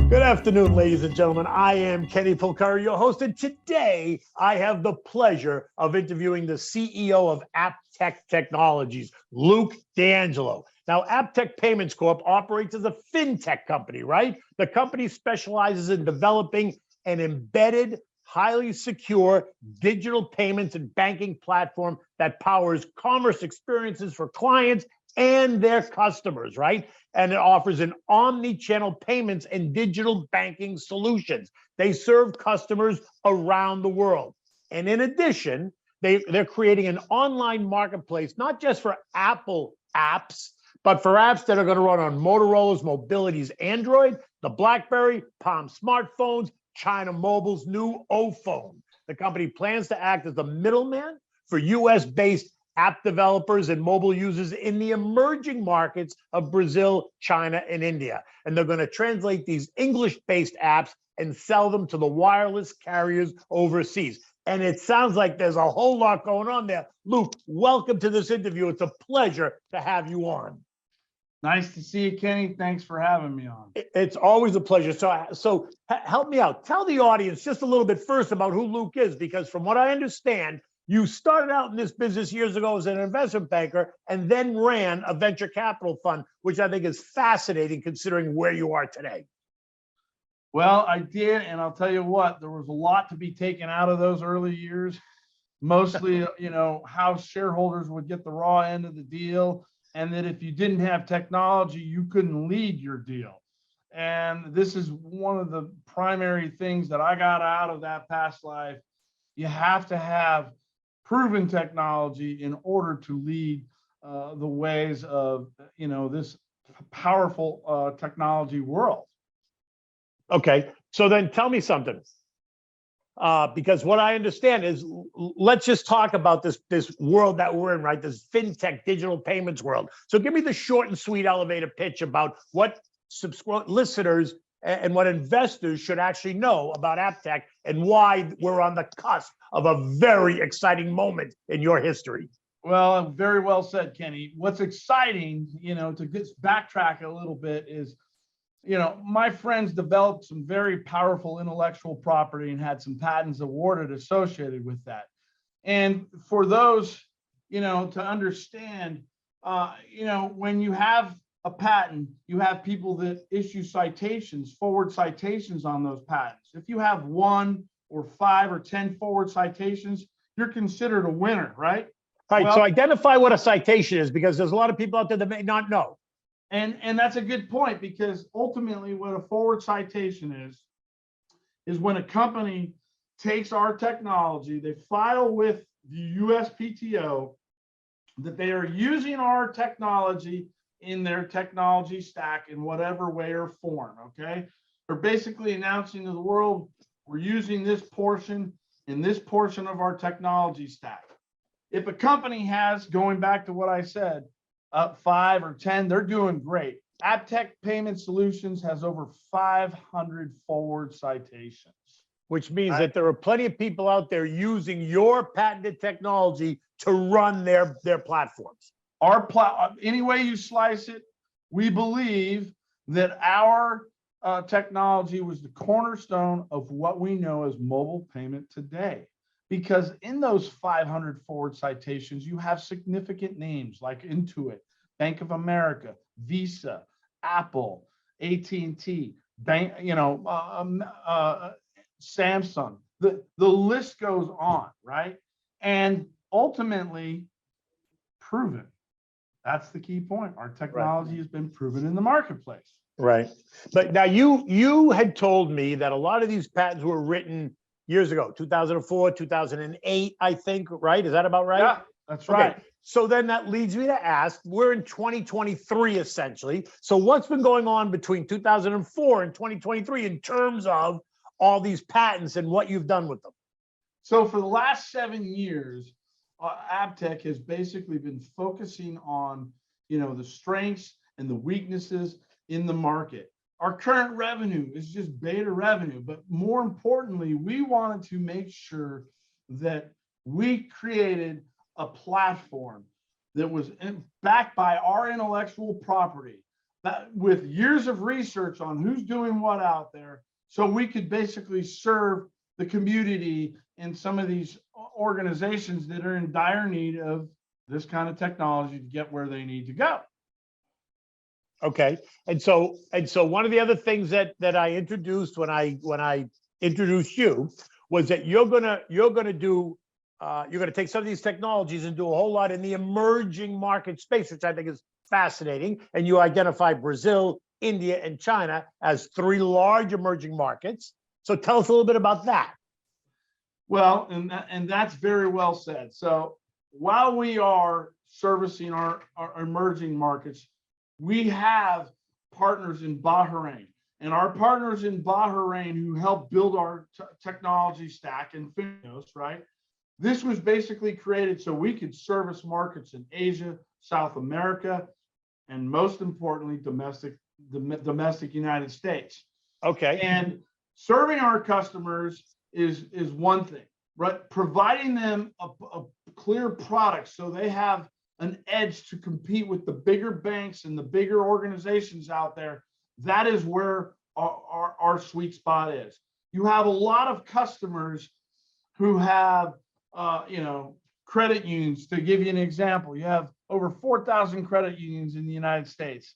Good afternoon, ladies and gentlemen. I am Kenny Polcari, your host, and today I have the pleasure of interviewing the CEO of AppTech Technologies, Luke D'Angelo. Now, AppTech Payments Corp operates as a fintech company, right? The company specializes in developing an embedded, highly secure digital payments and banking platform that powers commerce experiences for clients and their customers, right? And it offers an omni-channel payments and digital banking solutions. They serve customers around the world. And in addition, they're creating an online marketplace, not just for Apple apps, but for apps that are going to run on Motorola's Mobility's Android, the BlackBerry, Palm smartphones, China Mobile's new O phone. The company plans to act as the middleman for US-based app developers and mobile users in the emerging markets of Brazil, China, and India. And they're going to translate these English-based apps and sell them to the wireless carriers overseas. And it sounds like there's a whole lot going on there. Luke, welcome to this interview. It's a pleasure to have you on. Nice to see you, Kenny. Thanks for having me on. It's always a pleasure. So help me out. Tell the audience just a little bit first about who Luke is, because from what I understand, you started out in this business years ago as an investment banker and then ran a venture capital fund, which I think is fascinating considering where you are today. Well, I did, and I'll tell you what, there was a lot to be taken out of those early years. Mostly, how shareholders would get the raw end of the deal, and that if you didn't have technology, you couldn't lead your deal. And this is one of the primary things that I got out of that past life. You have to have proven technology in order to lead the ways of this powerful technology world. Okay, so then tell me something, because what I understand is, let's just talk about this world that we're in, right? This fintech digital payments world. So give me the short and sweet elevator pitch about what listeners and what investors should actually know about AppTech and why we're on the cusp of a very exciting moment in your history. Well, very well said, Kenny. What's exciting, to just backtrack a little bit is, my friends developed some very powerful intellectual property and had some patents awarded associated with that. And for those, to understand, when you have a patent, you have people that issue citations, forward citations on those patents. If you have 1 or 5 or 10 forward citations, you're considered a winner, right? All right, so identify what a citation is, because there's a lot of people out there that may not know. And that's a good point, because ultimately what a forward citation is when a company takes our technology, they file with the USPTO that they are using our technology in their technology stack in whatever way or form, okay? They're basically announcing to the world, we're using this portion in this portion of our technology stack. If a company has, going back to what I said, 5 or 10, they're doing great. AppTech Payment Solutions has over 500 forward citations. Which means that there are plenty of people out there using your patented technology to run their platforms. Any way you slice it, we believe that our technology was the cornerstone of what we know as mobile payment today. Because in those 500 forward citations, you have significant names like Intuit, Bank of America, Visa, Apple, AT&T, Samsung. The list goes on, right? And ultimately proven. That's the key point. Our technology has been proven in the marketplace. Right. But now you had told me that a lot of these patents were written years ago, 2004, 2008, I think, right? Is that about right? Yeah, that's right. Okay. So then that leads me to ask, we're in 2023 essentially. So what's been going on between 2004 and 2023 in terms of all these patents and what you've done with them? So for the last 7 years, AppTech has basically been focusing on, the strengths and the weaknesses in the market. Our current revenue is just beta revenue, but more importantly, we wanted to make sure that we created a platform that was backed by our intellectual property with years of research on who's doing what out there, so we could basically serve the community and some of these organizations that are in dire need of this kind of technology to get where they need to go. Okay. And so one of the other things that I introduced when I introduced you was that you're gonna take some of these technologies and do a whole lot in the emerging market space, which I think is fascinating. And you identify Brazil, India, and China as three large emerging markets. So tell us a little bit about that. Well, and that's very well said. So while we are servicing our emerging markets, we have partners in Bahrain, and our partners in Bahrain who help build our technology stack and Finos, right? This was basically created so we could service markets in Asia, South America, and most importantly, the domestic United States. Okay. And serving our customers is one thing, right? Providing them a clear product so they have an edge to compete with the bigger banks and the bigger organizations out there. That is where our sweet spot is. You have a lot of customers who have, credit unions. To give you an example, you have over 4,000 credit unions in the United States,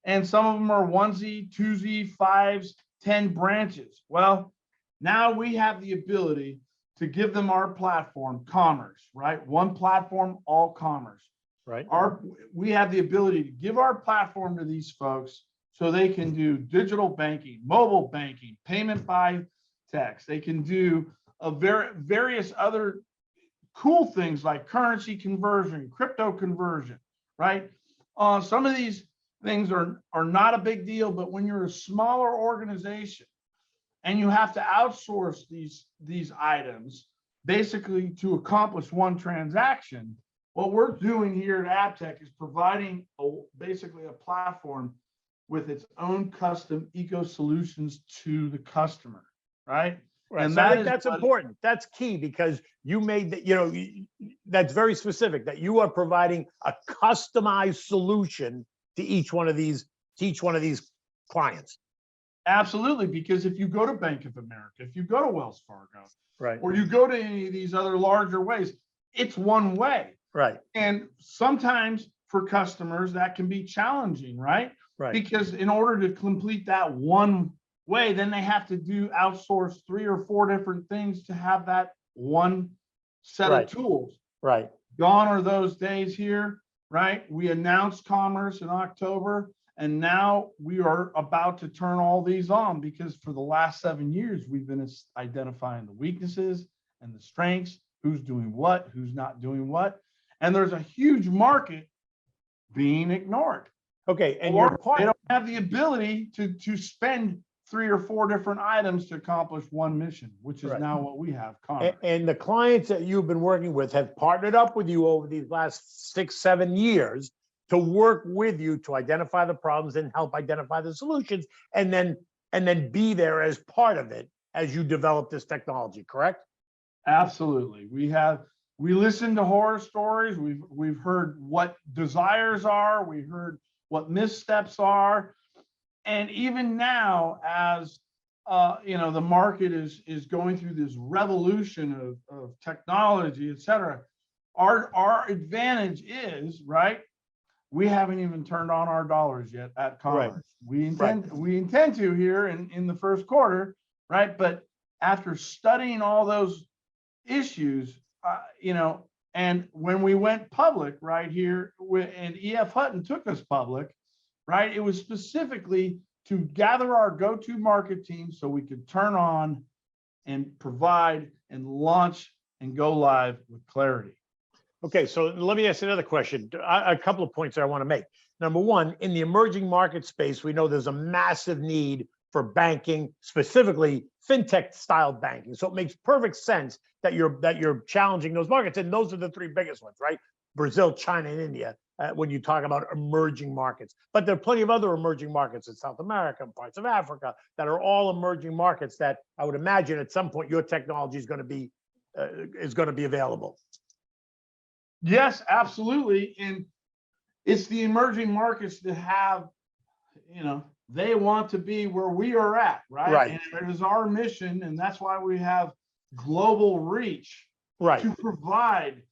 and some of them are 1Z, 2Z, 5s, 10 branches. Well, now we have the ability to give them our platform, commerce, right? One platform, all commerce. Right. We have the ability to give our platform to these folks so they can do digital banking, mobile banking, payment by text. They can do various other cool things like currency conversion, crypto conversion, right? Some of these things are not a big deal, but when you're a smaller organization and you have to outsource these items basically to accomplish one transaction, what we're doing here at AppTech is providing basically a platform with its own custom eco solutions to the customer, right? Right. And so I think that's important. That's key, because you made that, that's very specific, that you are providing a customized solution to each one of these clients. Absolutely, because if you go to Bank of America, if you go to Wells Fargo, right, or you go to any of these other larger ways, it's one way. Right. And sometimes for customers that can be challenging, right? Right. Because in order to complete that one way, then they have to outsource 3 or 4 different things to have that one set Right. of tools. Right. Gone are those days here, right? We announced commerce in October, and now we are about to turn all these on, because for the last 7 years, we've been identifying the weaknesses and the strengths, who's doing what, who's not doing what. And there's a huge market being ignored. Okay. And they don't have the ability to spend 3 or 4 different items to accomplish one mission, which is now what we have. And the clients that you've been working with have partnered up with you over these last 6-7 years to work with you to identify the problems and help identify the solutions, and then be there as part of it as you develop this technology, correct? Absolutely. We listen to horror stories. We've heard what desires are. We heard what missteps are. And even now, as the market is going through this revolution of technology, et cetera, our advantage is, right, we haven't even turned on our dollars yet at commerce. Right. We intend to here in the first quarter, right? But after studying all those issues, and when we went public right here, and EF Hutton took us public, right? It was specifically to gather our go-to market team so we could turn on and provide and launch and go live with clarity. Okay, so let me ask another question. A couple of points that I want to make. Number one, in the emerging market space, we know there's a massive need for banking, specifically fintech style banking. So it makes perfect sense that you're challenging those markets, and those are the 3 biggest ones, right? Brazil, China, and India. When you talk about emerging markets, but there are plenty of other emerging markets in South America and parts of Africa that are all emerging markets that I would imagine at some point your technology is going to be available. Yes, absolutely. And it's the emerging markets that have, they want to be where we are at, right? Right. And it is our mission, and that's why we have global reach Right. to provide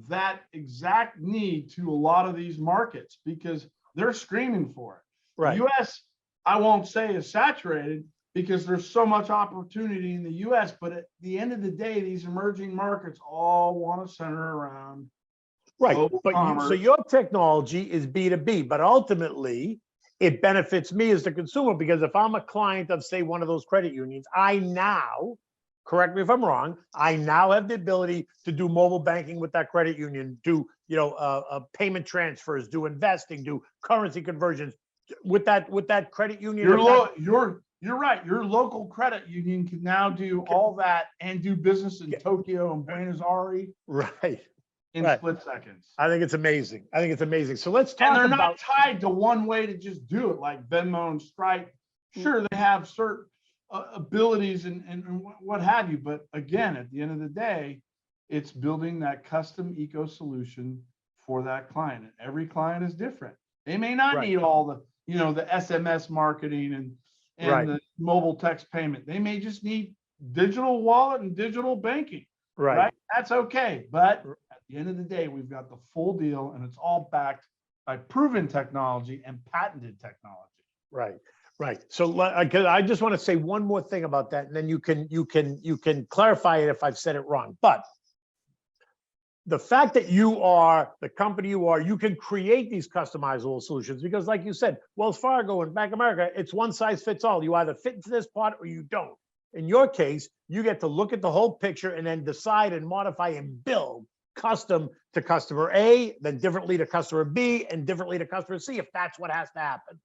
that exact need to a lot of these markets because they're screaming for it. Right. The US, I won't say is saturated because there's so much opportunity in the US, but at the end of the day, these emerging markets all want to center around Right. global But commerce. so your technology is B2B, but ultimately it benefits me as the consumer because if I'm a client of, say, one of those credit unions, I now, correct me if I'm wrong, I now have the ability to do mobile banking with that credit union, do payment transfers, do investing, do currency conversions with that credit union. You're right. Your local credit union can now do all that and do business in Tokyo and Buenos Aires Right. in split seconds. I think it's amazing. So let's talk And they're about. not tied to one way to just do it like Venmo and Stripe. Sure, they have certain abilities and what have you. But again, at the end of the day, it's building that custom eco solution for that client. And every client is different. They may not need all the, the SMS marketing and the mobile text payment. They may just need digital wallet and digital banking. Right. That's okay. But at the end of the day, we've got the full deal and it's all backed by proven technology and patented technology. Right. So I just want to say one more thing about that, and then you can clarify it if I've said it wrong. But the fact that you are the company you can create these customizable solutions because, like you said, Wells Fargo and Bank of America, it's one size fits all. You either fit into this pot or you don't. In your case, you get to look at the whole picture and then decide and modify and build custom to customer A, then differently to customer B, and differently to customer C if that's what has to happen.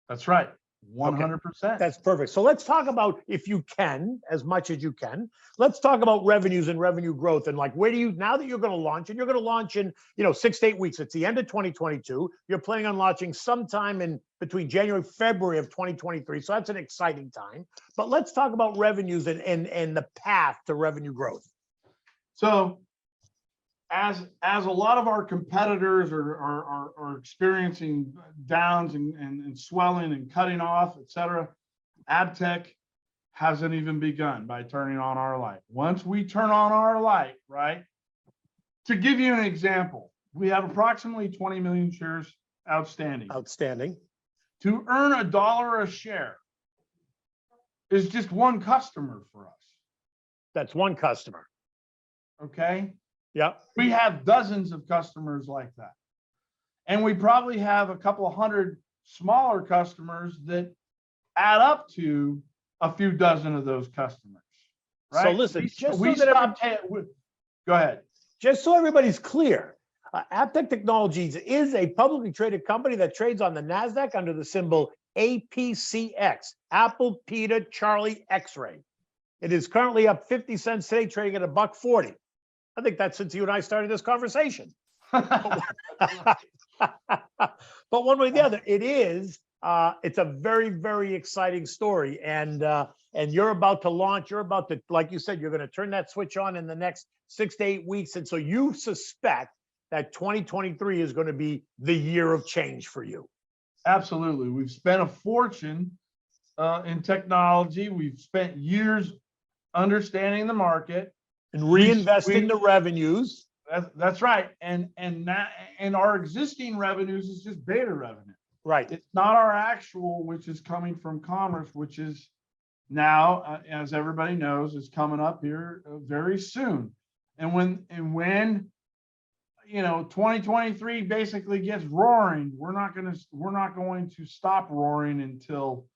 That's right. 100%. Okay. That's perfect. So let's talk about, if you can, as much as you can, let's talk about revenues and revenue growth. And like, where do you, now that you're going to launch, and you're going to launch in, 6 to 8 weeks, it's the end of 2022. You're planning on launching sometime in between January, February of 2023. So that's an exciting time. But let's talk about revenues and the path to revenue growth. So as a lot of our competitors are experiencing downs and swelling and cutting off, et cetera, AppTech hasn't even begun by turning on our light. Once we turn on our light, right? To give you an example, we have approximately 20 million shares outstanding. To earn $1 a share is just one customer for us. That's one customer. Okay. Yeah. We have dozens of customers like that. And we probably have a couple of hundred smaller customers that add up to a few dozen of those customers. Right. So listen, go ahead. Just so everybody's clear, AppTech Technologies is a publicly traded company that trades on the NASDAQ under the symbol APCX, Apple, Peter, Charlie, X-ray. It is currently up 50 cents today, trading at $1.40. I think that's since you and I started this conversation. But one way or the other, it's a very, very exciting story. And you're about to launch, like you said, you're going to turn that switch on in the next 6 to 8 weeks. And so you suspect that 2023 is going to be the year of change for you. Absolutely. We've spent a fortune in technology. We've spent years understanding the market. And reinvesting the revenues. That's right. And our existing revenues is just beta revenue. Right. It's not our actual, which is coming from commerce, which is now, as everybody knows, is coming up here very soon. And when 2023 basically gets roaring, we're not going to stop roaring until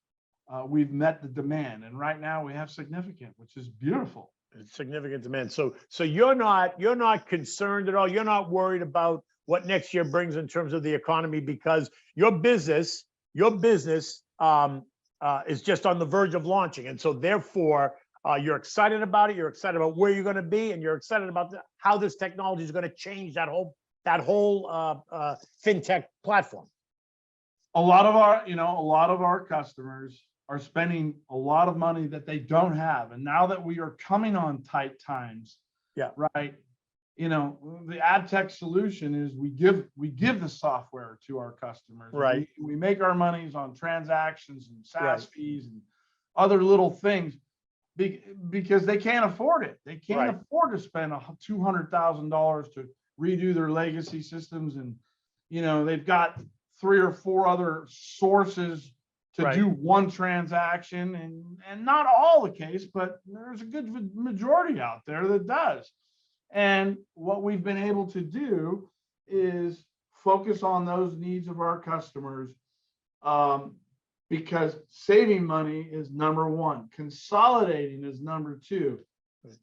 we've met the demand. And right now we have significant, which is beautiful. Significant demand. So you're not concerned at all. You're not worried about what next year brings in terms of the economy because your business is just on the verge of launching, and so therefore you're excited about it. You're excited about where you're going to be, and you're excited about how this technology is going to change that whole fintech platform. A lot of our customers are spending a lot of money that they don't have. And now that we are coming on tight times, right, the AppTech solution is we give the software to our customers. Right. We make our monies on transactions and SaaS Right. fees and other little things because they can't afford it. They can't Right. afford to spend $200,000 to redo their legacy systems, and they've got 3 or 4 other sources to Right. do one transaction, and not all the case, but there's a good majority out there that does. And what we've been able to do is focus on those needs of our customers, because saving money is number one, consolidating is number 2,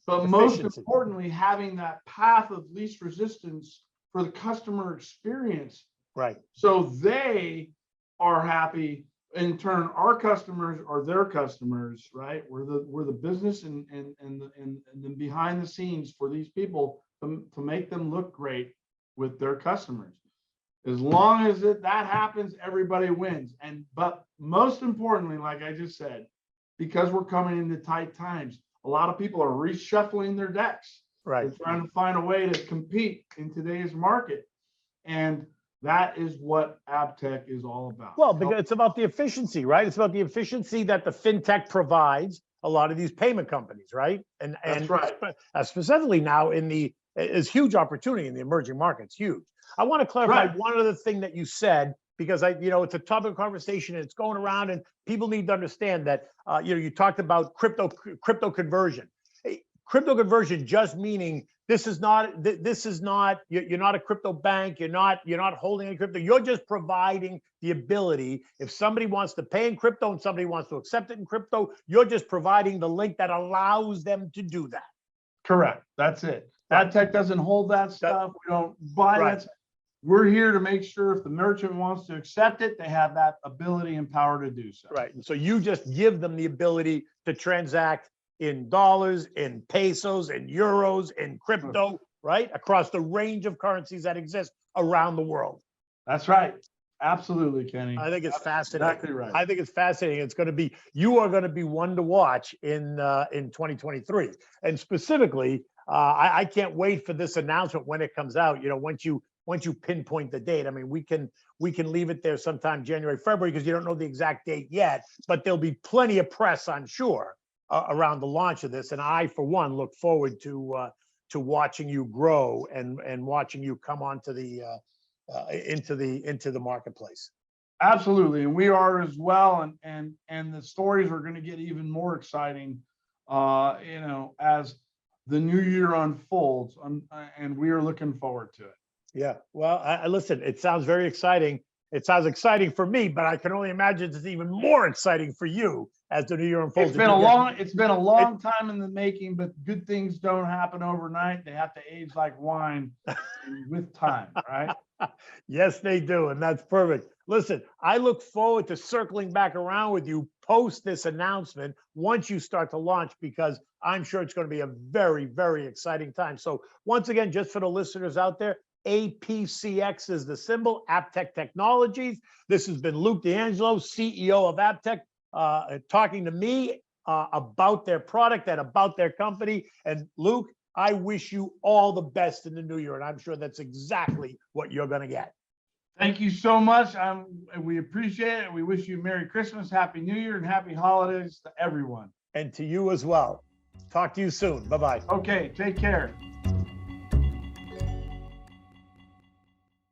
but most importantly, having that path of least resistance for the customer experience. Right. So they are happy. In turn, our customers are their customers, right? We're the business and the behind the scenes for these people to make them look great with their customers. As long as that happens, everybody wins. But most importantly, like I just said, because we're coming into tight times, a lot of people are reshuffling their decks. Right. They're trying to find a way to compete in today's market, and that is what AppTech is all about. Well, because it's about the efficiency, right? It's about the efficiency that the fintech provides a lot of these payment companies, right? And That's right. Specifically now is huge opportunity in the emerging markets, huge. I want to clarify one other thing that you said, because it's a topic of conversation and it's going around, and people need to understand that you talked about crypto conversion. Crypto conversion just meaning this is not you're not a crypto bank, you're not holding any crypto, you're just providing the ability. If somebody wants to pay in crypto and somebody wants to accept it in crypto, you're just providing the link that allows them to do that. Correct. That's it. AppTech doesn't hold that stuff. We don't buy that. We're here to make sure if the merchant wants to accept it, they have that ability and power to do so. Right. And so you just give them the ability to transact in dollars, in pesos, in euros, in crypto, right? Across the range of currencies that exist around the world. That's right. Absolutely, Kenny. I think it's fascinating. Exactly right. I think it's fascinating. You are going to be one to watch in 2023. And specifically, I can't wait for this announcement when it comes out. Once you pinpoint the date. I mean, we can leave it there sometime January, February, because you don't know the exact date yet, but there'll be plenty of press, I'm sure, around the launch of this. And I, for one, look forward to watching you grow and watching you come onto the into the marketplace. Absolutely, and we are as well. And the stories are going to get even more exciting, as the new year unfolds, and we are looking forward to it. Yeah, well, listen, it sounds very exciting. It sounds exciting for me, but I can only imagine it's even more exciting for you as the new year unfolds. It's been a long time in the making, but good things don't happen overnight. They have to age like wine with time, right? Yes, they do, and that's perfect. Listen, I look forward to circling back around with you post this announcement once you start to launch, because I'm sure it's going to be a very, very exciting time. So once again, just for the listeners out there, APCX is the symbol, AppTech Technologies. This has been Luke D'Angelo, CEO of AppTech, talking to me about their product and about their company. And Luke, I wish you all the best in the new year, and I'm sure that's exactly what you're going to get. Thank you so much. We appreciate it. We wish you Merry Christmas, Happy New Year, and Happy Holidays to everyone. And to you as well. Talk to you soon. Bye-bye. Okay, take care.